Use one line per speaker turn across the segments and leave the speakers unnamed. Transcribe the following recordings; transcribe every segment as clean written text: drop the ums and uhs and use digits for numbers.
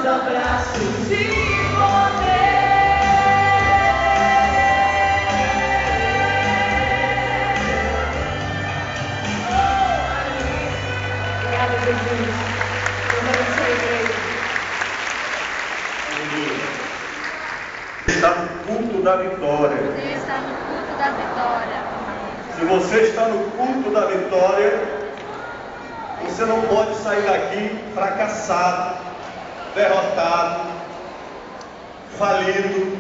teus abraços de poder. Obrigada, Jesus. Vamos abençoar a igreja.
Está no culto da vitória.
Você está no culto da vitória.
Se você está no culto da vitória, você não pode sair daqui fracassado, derrotado, falido.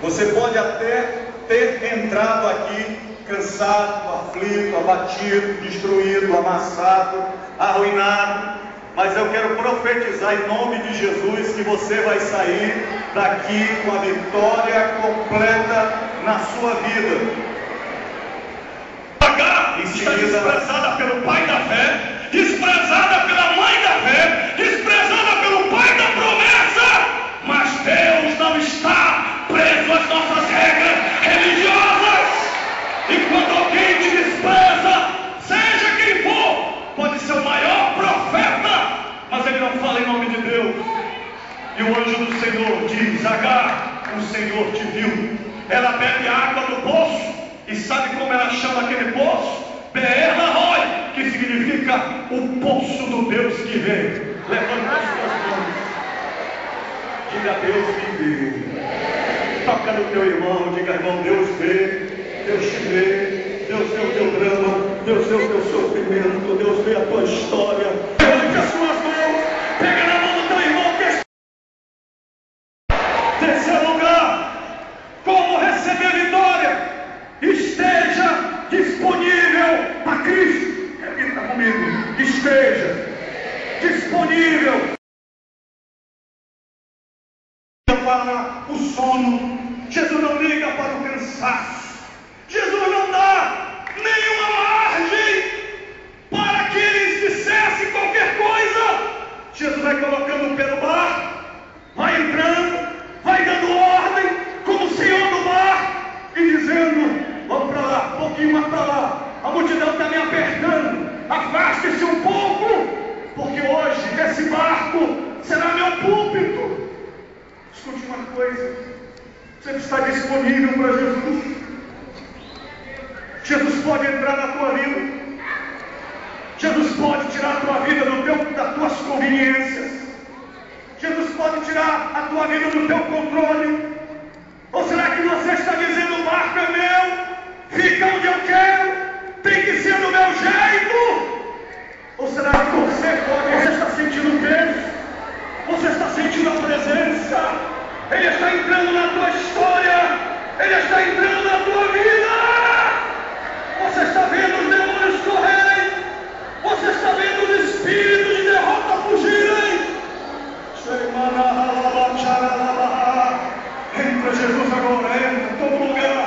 Você pode até ter entrado aqui cansado, aflito, abatido, destruído, amassado, arruinado. Mas eu quero profetizar em nome de Jesus que você vai sair daqui com a vitória completa na sua vida.
Agar está desprezada pelo pai da fé, desprezada pela mãe da fé, desprezada pelo pai da promessa. Mas Deus não está preso às nossas regras religiosas. E quando alguém te despreza, seja quem for, pode ser o maior profeta, mas ele não fala em nome de Deus. E o anjo do Senhor diz: Agar, o Senhor te viu. Ela bebe água do poço. E sabe como ela chama aquele poço? Be'er Lahai, que significa o poço do Deus que vê. Levanta as suas mãos. Diga a Deus que vê. Toca no teu irmão, diga: irmão, Deus vê, Deus te vê, Deus vê o teu drama, Deus vê o teu sofrimento, Deus vê a tua história. Levante as suas mãos, pega na mão do teu irmão que está. Terceiro lugar, como receber vitória? Esteja disponível a Cristo. Repita comigo: esteja disponível para o sono. Jesus não liga para o cansaço. Jesus não dá nenhuma margem para que eles dissessem qualquer coisa. Jesus vai colocando o pé no bar, vai entrando, vai dando ordem como Senhor do bar e dizendo: vamos para lá, um pouquinho mais para lá, a multidão está me apertando, afaste-se um pouco, porque hoje esse barco será meu púlpito. Escute uma coisa: você está disponível para Jesus? Jesus pode entrar na tua vida. Jesus pode tirar a tua vida das tuas conveniências. Jesus pode tirar a tua vida do teu controle. Ou será que você está dizendo: o barco é meu, fica onde eu quero, tem que ser do meu jeito? Ou será que você está sentindo o peso? Você está sentindo a presença? Ele está entrando na tua história, Ele está entrando na tua vida. Você está vendo os demônios correrem, você está vendo os espíritos de derrota fugirem. Entra, Jesus, agora, entra em todo lugar.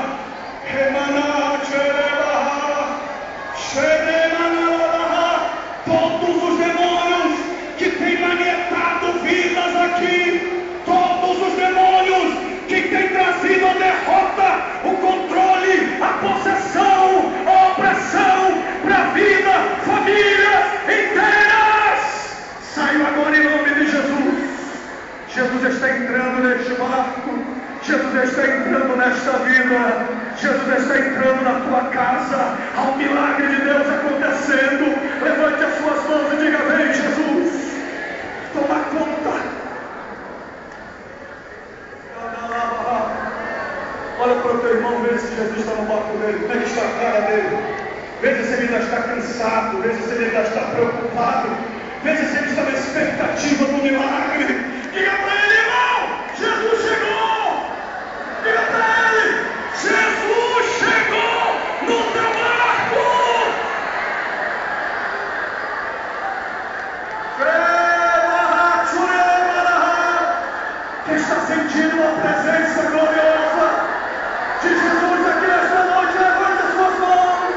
Todos os demônios que têm manietado vidas aqui, todos os demônios que têm trazido a derrota, o controle, a possessão, a opressão para a vida, famílias inteiras, saiam agora em nome de Jesus. Jesus está entrando neste barco, Jesus está entrando nesta vida, Jesus está entrando na tua casa. Há um milagre de Deus acontecendo. Levante as suas mãos e diga: vem, Jesus, toma conta. Olha para o teu irmão, veja se Jesus está no barco dele, como é que está a cara dele. Veja se ele ainda está cansado, veja se ele ainda está preocupado, veja se ele está na expectativa do milagre. Diga para ele: irmão, Jesus chegou. Diga para ele: Jesus chegou no teu barco. Quem está sentindo a presença gloriosa de Jesus aqui nesta noite, levante as suas mãos.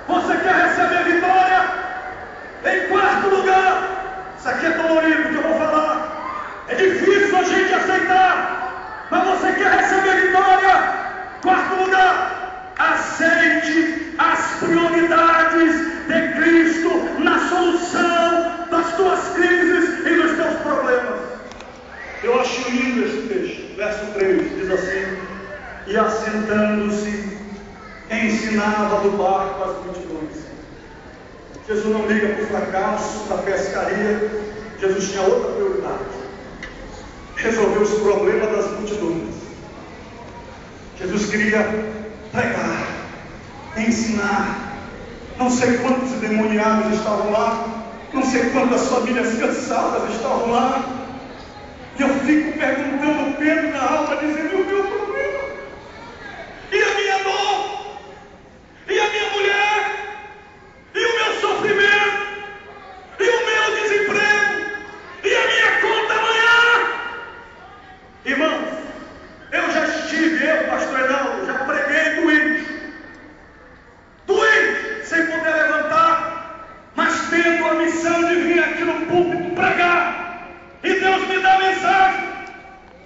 Você quer receber vitória? Em quarto lugar, isso aqui é dolorido que eu vou falar, é difícil a gente aceitar, mas você quer receber vitória? Quarto lugar, aceite as prioridades de Cristo na solução das
verso 3, diz assim: e assentando-se, ensinava do barco as multidões. Jesus não liga para o fracasso da pescaria. Jesus tinha outra prioridade: resolver os problemas das multidões. Jesus queria pregar, ensinar. Não sei quantos endemoniados estavam lá, não sei quantas famílias cansadas estavam lá. E eu fico perguntando, Pedro na alma, dizendo: o meu problema, e a minha dor, e a minha mulher, e o meu sofrimento, e o meu desemprego, e a minha conta amanhã. Irmãos, eu já estive, pastor Enaldo, já preguei doente, sem poder levantar, mas tendo a missão de vir aqui no púlpito pregar, e Deus me dá a mensagem,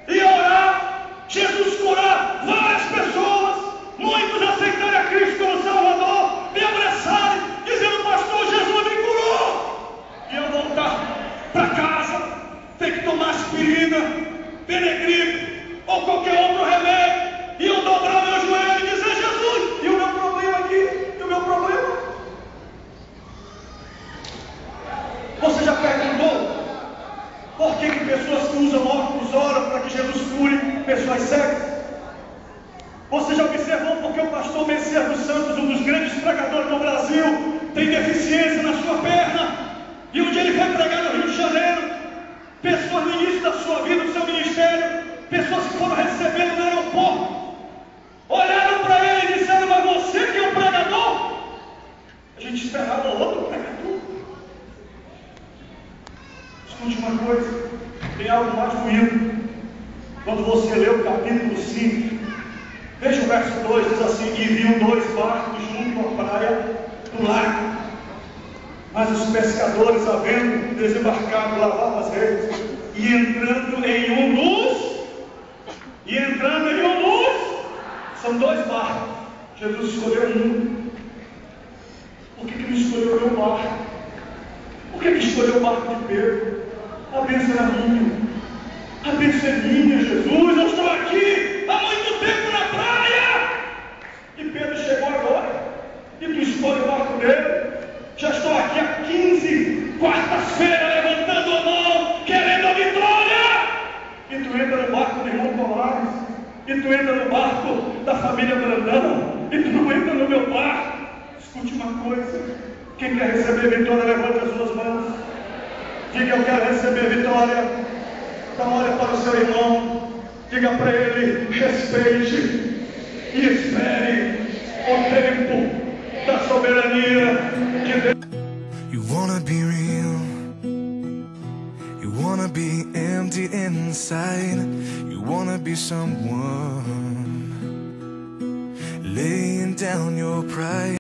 e orar, Jesus curar várias pessoas, muitos aceitarem a Cristo como Salvador, me abraçarem, dizendo: pastor, Jesus me curou, e eu voltar para casa, ter que tomar aspirina, Benegripe, ou qualquer outro remédio, e eu dobrar meu joelho e dizer: Jesus, e o meu problema aqui, e o meu problema? Você já perguntou por que pessoas que usam óculos oram para que Jesus cure pessoas cegas? Você já observou por que o pastor Messias dos Santos, um dos grandes pregadores do Brasil, tem deficiência na sua perna, e um dia ele foi pregar no Rio de Janeiro, pessoas no início da sua vida, do seu ministério, pessoas que foram recebendo no aeroporto, olharam para ele e disseram: mas você que é um pregador? A gente esperava outro pregador. Escute uma coisa, tem algo mais bonito. Quando você lê o capítulo 5, veja o verso 2, diz assim: e viu 2 barcos junto à praia do lago, mas os pescadores, havendo desembarcado, lavavam as redes, e entrando em um dos, são 2 barcos. Jesus escolheu um. Por que não escolheu o meu barco? Por que escolheu o barco de Pedro? A bênção era minha. A bênção é minha, Jesus. Eu estou aqui há muito tempo na praia. E Pedro chegou agora. E tu escolhe o barco dele. Já estou aqui há 15 quarta-feira levantando a mão, querendo a vitória. E tu entra no barco do irmão Colares. E tu entra no barco da família Brandão. E tu não entra no meu barco. Escute uma coisa: quem quer receber vitória, levante as suas mãos. Diga: eu quero receber vitória. Então olha para o seu irmão, diga para ele: respeite e espere o tempo da soberania de Deus.
You wanna be real, you wanna be empty inside, you wanna be someone laying down your pride.